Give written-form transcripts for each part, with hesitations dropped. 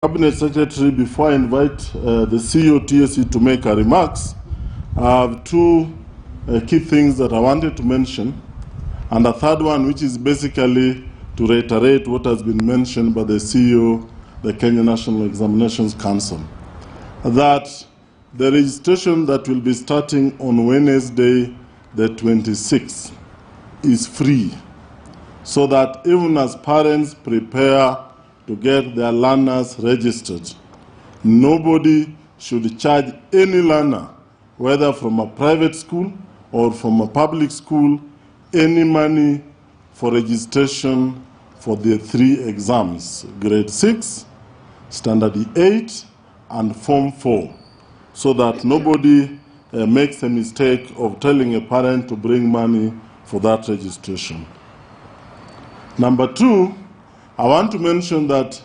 Cabinet Secretary, before I invite the CEO TSC to make her remarks, I have two key things that I wanted to mention, and a third one which is basically to reiterate what has been mentioned by the CEO, the Kenya National Examinations Council, that the registration that will be starting on Wednesday, the 26th, is free, so that even as parents prepare to get their learners registered, nobody should charge any learner, whether from a private school or from a public school, any money for registration for the three exams, grade 6, standard 8, and form 4, so that nobody makes a mistake of telling a parent to bring money for that registration. Number two, I want to mention that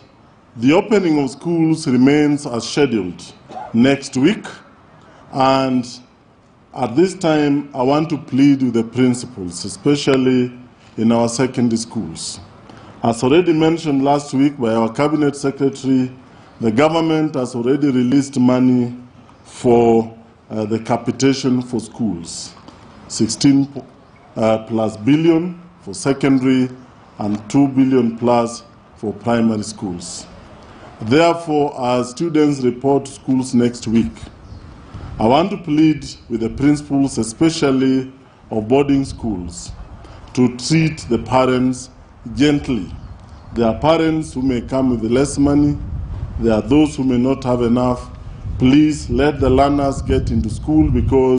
the opening of schools remains as scheduled next week, and at this time I want to plead with the principals, especially in our secondary schools. As already mentioned last week by our Cabinet Secretary, the government has already released money for the capitation for schools, 16 plus billion for secondary and 2 billion plus for primary schools. Therefore, as students report to schools next week, I want to plead with the principals, especially of boarding schools, to treat the parents gently. There are parents who may come with less money. There are those who may not have enough. Please let the learners get into school, because